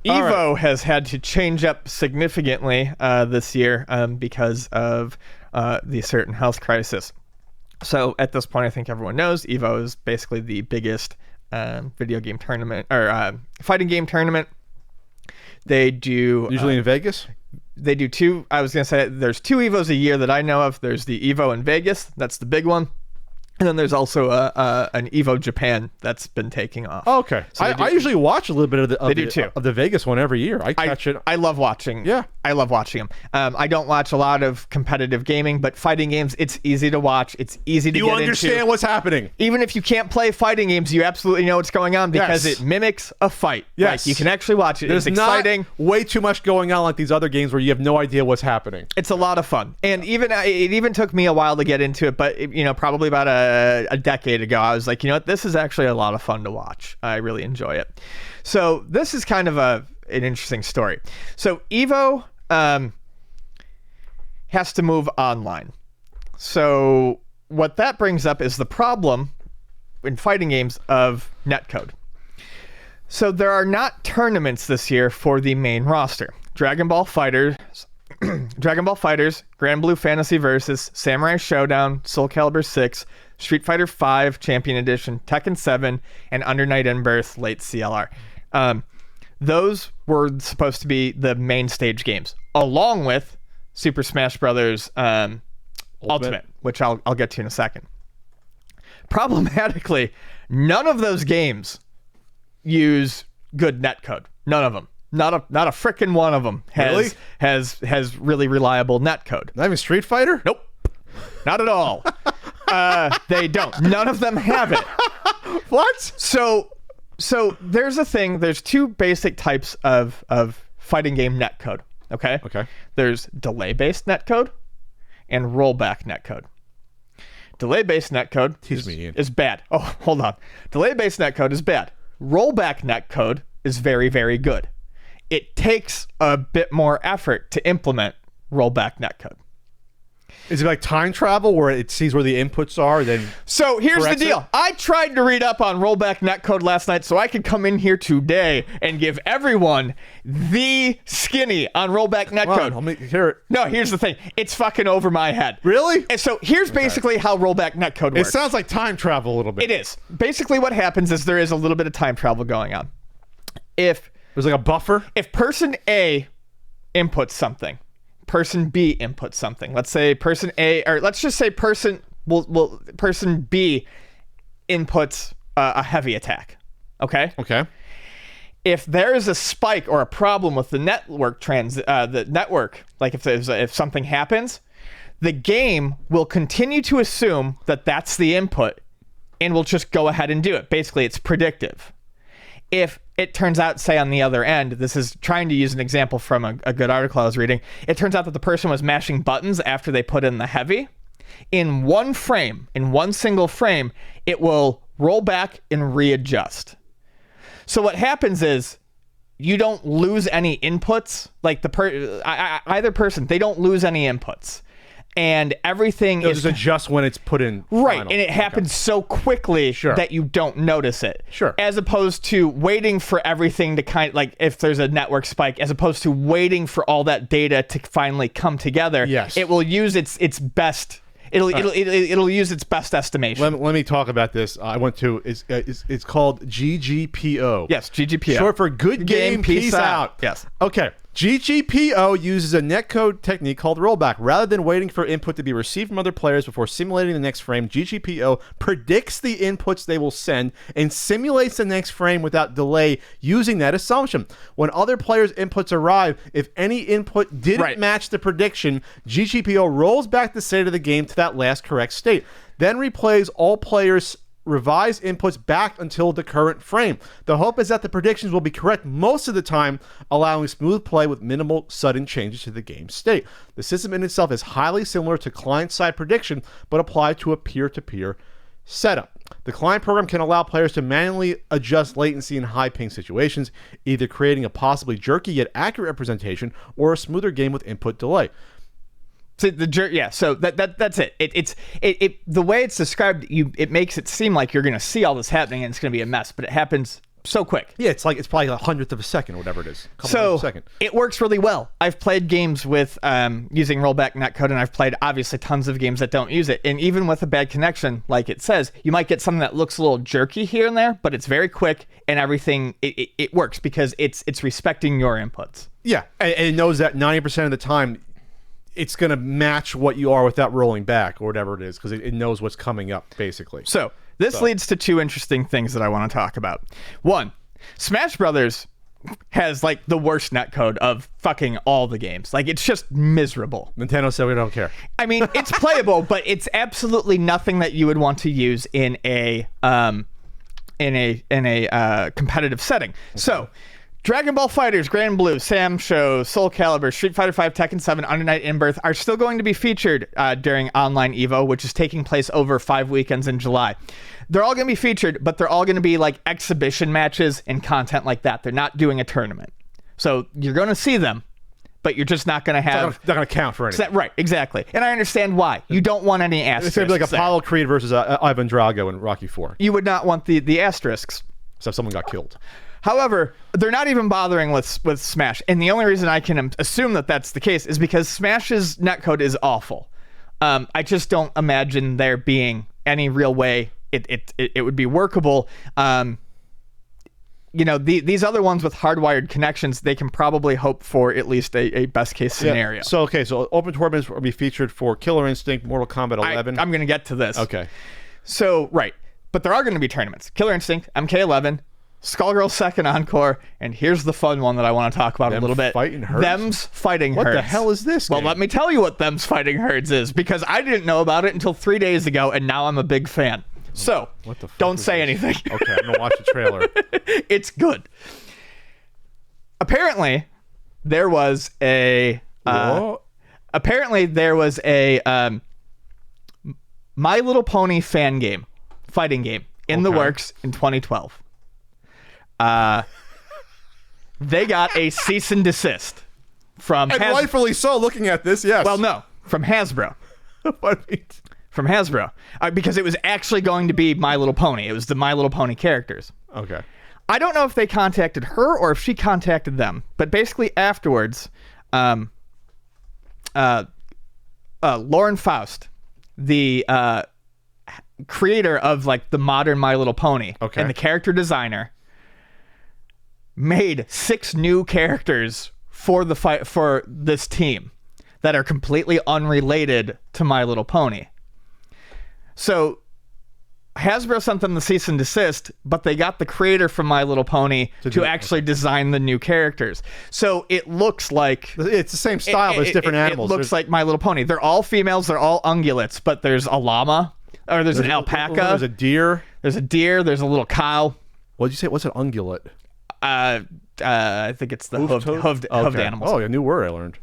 Evo has had to change up significantly this year because of the certain health crisis. So at this point, I think everyone knows Evo is basically the biggest video game tournament or fighting game tournament. They do usually in Vegas. They do two. I was gonna say there's 2 Evos a year that I know of. There's the Evo in Vegas. That's the big one. And then there's also an Evo Japan that's been taking off. Oh, okay. So I usually watch a little bit of the Vegas one every year. I catch it. I love watching. Yeah. I love watching them. I don't watch a lot of competitive gaming, but fighting games, it's easy to watch. It's easy to get into. You understand what's happening. Even if you can't play fighting games, you absolutely know what's going on because it mimics a fight. Yes. Like, you can actually watch it. There's it's exciting. Not way too much going on like these other games where you have no idea what's happening. It's a lot of fun. And it even took me a while to get into it, but probably about a decade ago, I was like, this is actually a lot of fun to watch. I really enjoy it. So this is kind of an interesting story. So Evo has to move online. So what that brings up is the problem in fighting games of netcode. So there are not tournaments this year for the main roster. Dragon Ball Fighters, Grand Blue Fantasy Versus, Samurai Showdown, Soul Calibur 6, Street Fighter V Champion Edition, Tekken 7, and Under Night In-Birth Late CLR. Those were supposed to be the main stage games, along with Super Smash Bros. Ultimate, which I'll get to in a second. Problematically, none of those games use good netcode. None of them. Not a frickin' one of them has really reliable netcode. Not even Street Fighter? Nope. Not at all. They don't. None of them have it. What? So there's a thing. There's 2 basic types of fighting game netcode. Okay? Okay. There's delay-based netcode and rollback netcode. Delay-based netcode is bad. Oh, hold on. Delay-based netcode is bad. Rollback netcode is very, very good. It takes a bit more effort to implement rollback netcode. Is it like time travel where it sees where the inputs are? So here's the deal. I tried to read up on rollback netcode last night so I could come in here today and give everyone the skinny on rollback netcode. Let me hear it. No, here's the thing. It's fucking over my head. Really? And so here's basically how rollback netcode works. It sounds like time travel a little bit. It is. Basically what happens is there is a little bit of time travel going on. If there's like a buffer? If person A inputs something, person B inputs something. Let's say person A, or let's just say person B inputs a heavy attack. Okay? Okay. If there is a spike or a problem with the network like if something happens, the game will continue to assume that that's the input and will just go ahead and do it. Basically, it's predictive. If it turns out, say on the other end, this is trying to use an example from a good article I was reading, it turns out that the person was mashing buttons after they put in the heavy. In one single frame, it will roll back and readjust. So what happens is you don't lose any inputs. Like either person, they don't lose any inputs. And everything is just adjust when it's put in. Right, and it happens so quickly that you don't notice it. Sure. As opposed to waiting for everything to like if there's a network spike, as opposed to waiting for all that data to finally come together. Yes. It will use its best. It'll use its best estimation. Let me talk about this. I went to it's called GGPO. Yes, GGPO. Short for Good Game Peace Out. Yes. Okay. GGPO uses a netcode technique called rollback. Rather than waiting for input to be received from other players before simulating the next frame, GGPO predicts the inputs they will send and simulates the next frame without delay using that assumption. When other players' inputs arrive, if any input didn't match the prediction, GGPO rolls back the state of the game to that last correct state, then replays all players' revised inputs back until the current frame. The hope is that the predictions will be correct most of the time, allowing smooth play with minimal sudden changes to the game state. The system in itself is highly similar to client-side prediction, but applied to a peer-to-peer setup. The client program can allow players to manually adjust latency in high ping situations, either creating a possibly jerky yet accurate representation or a smoother game with input delay. So so that's it. It's the way it's described, it makes it seem like you're going to see all this happening and it's going to be a mess, but it happens so quick. Yeah, it's probably a hundredth of a second or whatever it is. So a second. it works really well. I've played games with using rollback netcode, and I've played obviously tons of games that don't use it. And even with a bad connection, like it says, you might get something that looks a little jerky here and there, but it's very quick, and everything it works because it's respecting your inputs. Yeah, and it knows that 90% of the time, it's going to match what you are without rolling back or whatever it is, because it knows what's coming up, basically. So this leads to two interesting things that I want to talk about. One, Smash Brothers has like the worst netcode of fucking all the games. Like, it's just miserable. Nintendo said we don't care. I mean, it's playable, but it's absolutely nothing that you would want to use in a competitive setting. Okay. So, Dragon Ball FighterZ, Grand Blue, Sam Show, Soul Calibur, Street Fighter V, Tekken 7, Under Night In-Birth are still going to be featured during Online Evo, which is taking place over 5 weekends in July. They're all going to be featured, but they're all going to be like exhibition matches and content like that. They're not doing a tournament. So you're going to see them, but you're just not going to have... It's not going to count for anything. Right, exactly. And I understand why. You don't want any asterisks. It's going to be like Apollo Creed versus Ivan Drago in Rocky IV. You would not want the asterisks. So someone got killed. However, they're not even bothering with Smash. And the only reason I can assume that that's the case is because Smash's netcode is awful. I just don't imagine there being any real way it would be workable. These other ones with hardwired connections, they can probably hope for at least a best case scenario. Yeah. So open tournaments will be featured for Killer Instinct, Mortal Kombat 11. I'm going to get to this. Okay. So, right. But there are going to be tournaments. Killer Instinct, MK11, Skullgirls Second Encore, and here's the fun one that I want to talk about a little bit. Them's Fighting Herds. What the hell is this game? Well, let me tell you what Them's Fighting Herds is, because I didn't know about it until 3 days ago, and now I'm a big fan. So, what the fuck don't say anything. Okay, I'm going to watch the trailer. It's good. Apparently, there was a... My Little Pony fan game, fighting game, in the works in 2012. They got a cease and desist from and rightfully so, looking at this, yes. Well, no, from Hasbro. From Hasbro. Because it was actually going to be My Little Pony. It was the My Little Pony characters. Okay. I don't know if they contacted her or if she contacted them, but basically afterwards, Lauren Faust, the creator of like the modern My Little Pony, and the character designer, made 6 new characters for the fight for this team that are completely unrelated to My Little Pony. So Hasbro sent them the cease and desist, but they got the creator from My Little Pony to actually design the new characters. So it looks like it's the same style, but it's different animals. It looks like My Little Pony. They're all females. They're all ungulates, but there's a llama, or there's an alpaca. There's a deer. There's a deer. There's a little cow. What'd you say? What's an ungulate? I think it's the hoofed animals. Oh, a new word I learned.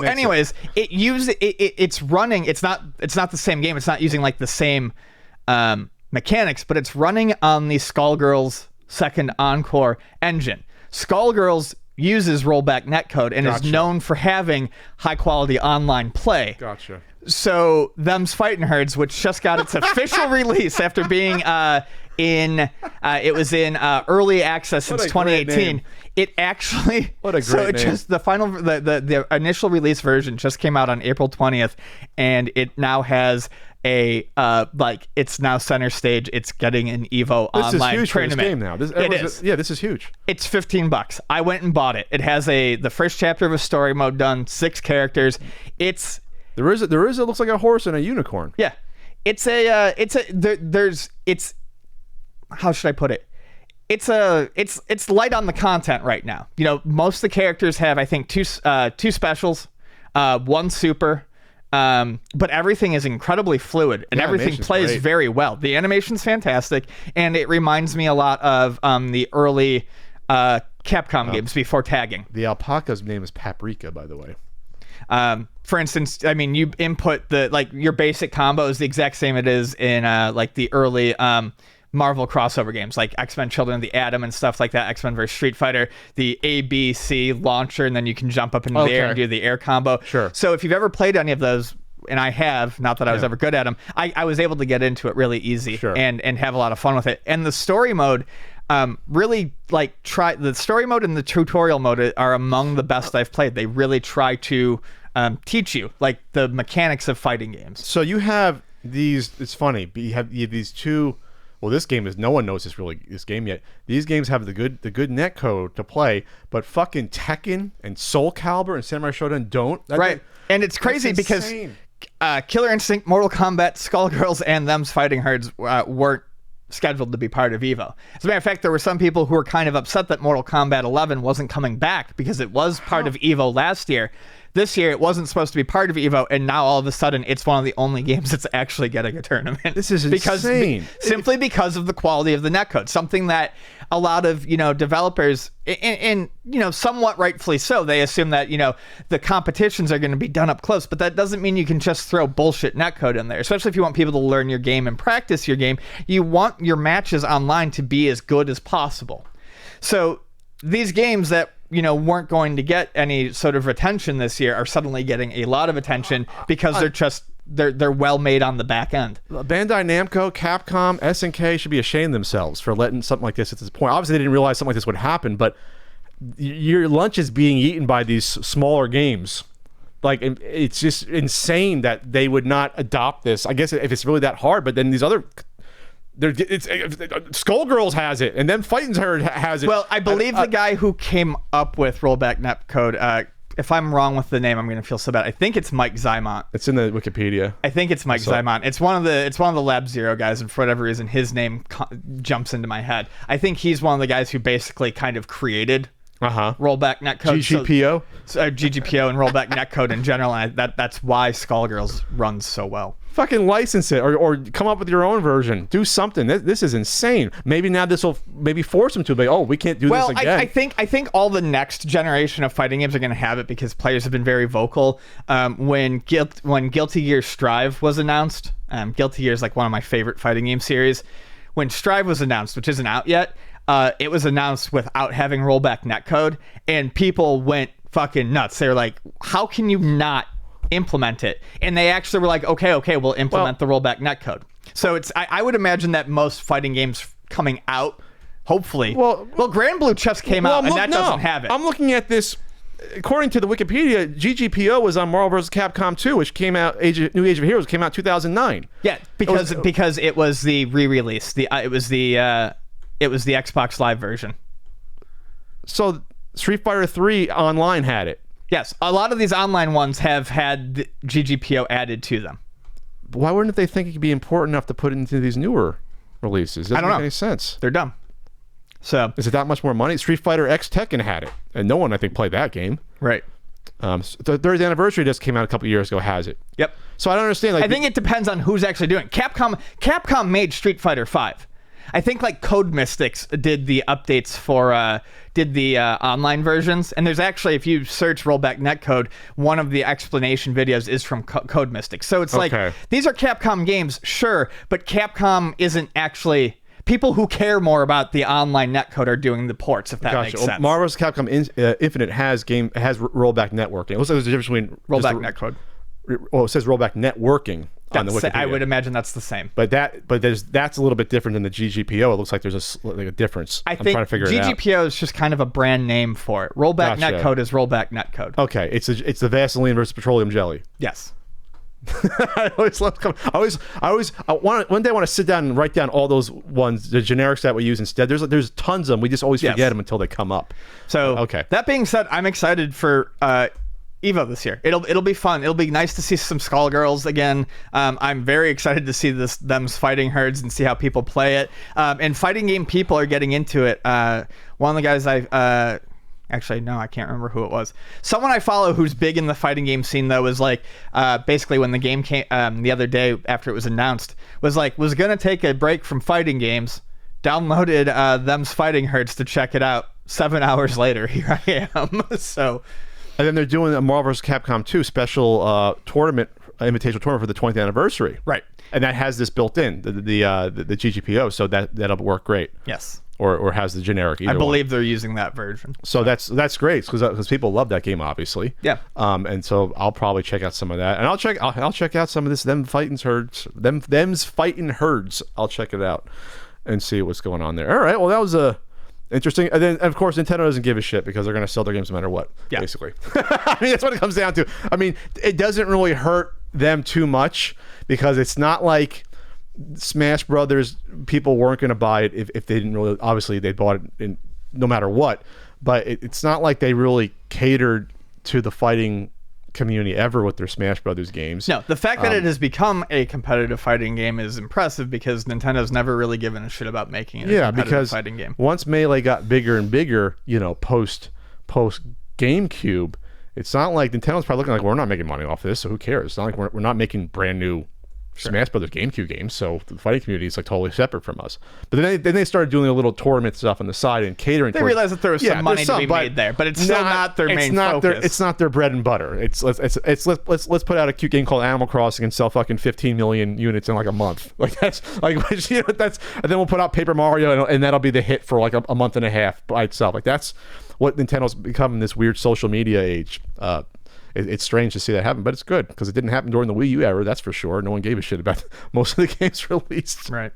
Anyways, it's running. It's not the same game. It's not using like the same mechanics, but it's running on the Skullgirls Second Encore engine. Skullgirls uses rollback netcode and is known for having high quality online play. Gotcha. So Them's Fighting Herds, which just got its official release after being it was in early access since 2018. It actually the initial release version just came out on April 20th, and it now has a it's now center stage. It's getting an Evo online tournament. This game now. This is huge. It's $15. I went and bought it. It has the first chapter of a story mode done, 6 characters. There is it looks like a horse and a unicorn. Yeah. How should I put it? It's light on the content right now. You know, most of the characters have, I think, two specials, 1 super, but everything is incredibly fluid and everything plays very well. The animation's fantastic, and it reminds me a lot of the early Capcom games before tagging. The alpaca's name is Paprika, by the way. For instance, I mean, you input your basic combo is the exact same it is in the early Marvel crossover games like X-Men Children of the Atom and stuff like that, X-Men vs. Street Fighter, the ABC launcher, and then you can jump up into the air and do the air combo. Sure. So if you've ever played any of those, and I have, not that I was ever good at them, I was able to get into it really easy and have a lot of fun with it. And the story mode, really the story mode and the tutorial mode are among the best I've played. They really try to teach you like the mechanics of fighting games. So you have these, it's funny, but you have these two. Well, this game is, no one knows this game yet. These games have the good netcode to play, but fucking Tekken and Soul Calibur and Samurai Shodown don't. And it's crazy because Killer Instinct, Mortal Kombat, Skullgirls, and Them's Fighting Herds weren't scheduled to be part of EVO. As a matter of fact, there were some people who were kind of upset that Mortal Kombat 11 wasn't coming back because it was part of EVO last year. This year, it wasn't supposed to be part of EVO, and now all of a sudden, it's one of the only games that's actually getting a tournament. This is insane. Simply because of the quality of the netcode. Something that a lot of, developers, and somewhat rightfully so, they assume that, the competitions are going to be done up close, but that doesn't mean you can just throw bullshit netcode in there, especially if you want people to learn your game and practice your game. You want your matches online to be as good as possible. So these games that weren't going to get any sort of attention this year are suddenly getting a lot of attention because they're well made on the back end. Bandai Namco, Capcom, SNK should be ashamed of themselves for letting something like this at this point. Obviously, they didn't realize something like this would happen, but your lunch is being eaten by these smaller games. Like, it's just insane that they would not adopt this. I guess if it's really that hard, but then these other... Skullgirls has it, and then Fighting Herd has it. Well, I believe the guy who came up with rollback netcode, if I'm wrong with the name, I'm going to feel so bad. I think it's Mike Zymont. It's in the Wikipedia. I think it's Mike Zymont. It's one of the Lab Zero guys, and for whatever reason, his name jumps into my head. I think he's one of the guys who basically kind of created rollback netcode. GGPO? GGPO and rollback netcode in general, and that's why Skullgirls runs so well. Fucking license it, or come up with your own version. Do something. This is insane. Maybe now this will maybe force them to be. Oh, we can't do this again. I think all the next generation of fighting games are going to have it because players have been very vocal. When Guilty Gear Strive was announced, Guilty Gear is like one of my favorite fighting game series. When Strive was announced, which isn't out yet, it was announced without having rollback netcode, and people went fucking nuts. They were like, "How can you not implement it?" And they actually were like, okay, we'll implement the rollback netcode. So I would imagine that most fighting games coming out, hopefully. Well, Grand Blue just came out, and that doesn't have it. I'm looking at this. According to the Wikipedia, GGPO was on Marvel vs. Capcom 2, which came out. New Age of Heroes came out 2009. Yeah, because it was the re-release. It was the Xbox Live version. So Street Fighter 3 Online had it. Yes, a lot of these online ones have had the GGPO added to them. Why wouldn't they think it could be important enough to put it into these newer releases? Doesn't make any sense. They're dumb. So is it that much more money? Street Fighter X Tekken had it, and no one I think played that game. Right. The third anniversary just came out a couple years ago. Has it? Yep. So I don't understand. Like, I think it depends on who's actually doing it. Capcom made Street Fighter 5. I think like Code Mystics did the updates for online versions, and there's actually, if you search rollback netcode, one of the explanation videos is from Code Mystics. So it's like, these are Capcom games, sure, but Capcom isn't actually... People who care more about the online netcode are doing the ports, if that makes sense. Marvel vs. Capcom Infinite has rollback networking. It looks like there's a difference between rollback netcode. Well, it says rollback networking on the Wikipedia. I would imagine that's the same. But that's a little bit different than the GGPO. It looks like there's a difference. I'm trying to figure it out. GGPO is just kind of a brand name for it. Rollback netcode is rollback netcode. Okay, it's the Vaseline versus petroleum jelly. Yes. I always love. One day I want to sit down and write down all those ones, the generics that we use instead. There's tons of them. We just always forget them until they come up. So that being said, I'm excited for EVO this year. It'll be fun. It'll be nice to see some Skullgirls again. I'm very excited to see them's Fighting Herds and see how people play it. And fighting game people are getting into it. One of the guys actually, no, I can't remember who it was. Someone I follow who's big in the fighting game scene, though, was like, basically when the game came the other day after it was announced, was going to take a break from fighting games, downloaded them's Fighting Herds to check it out. 7 hours later, here I am. So, and then they're doing a Marvel vs. Capcom 2 special tournament, invitational tournament for the 20th anniversary. Right. And that has this built in, the GGPO, so that'll work great. Yes. or has the generic. I Either believe they're using that version. so that's great because people love that game, obviously. Yeah. And so I'll probably check out some of that, and I'll check out some of this them's fighting herds. I'll check it out and see what's going on there. All right. Well, that was interesting. And then of course Nintendo doesn't give a shit because they're going to sell their games no matter what. Yeah. Basically. I mean, that's what it comes down to. I mean, it doesn't really hurt them too much because it's not like Smash Brothers people weren't going to buy it if they didn't really. Obviously, they bought it in, no matter what. But it's not like they really catered to the fighting community ever with their Smash Brothers games. No, the fact that it has become a competitive fighting game is impressive because Nintendo's never really given a shit about making it a competitive fighting game. Once Melee got bigger and bigger, post GameCube, it's not like Nintendo's probably looking like, we're not making money off this, so who cares? It's not like we're not making brand new Smash Brothers GameCube games, so the fighting community is like totally separate from us. But then they started doing a little tournament stuff on the side and catering. They realized that there was some money to be made there, but it's still not their main focus. It's not their bread and butter. Let's put out a cute game called Animal Crossing and sell fucking 15 million units in like a month. Like that's like that's, and then we'll put out Paper Mario and that'll be the hit for like a month and a half by itself. Like that's what Nintendo's become in this weird social media age. It's strange to see that happen, but it's good because it didn't happen during the Wii U era, that's for sure. No one gave a shit about most of the games released. Right.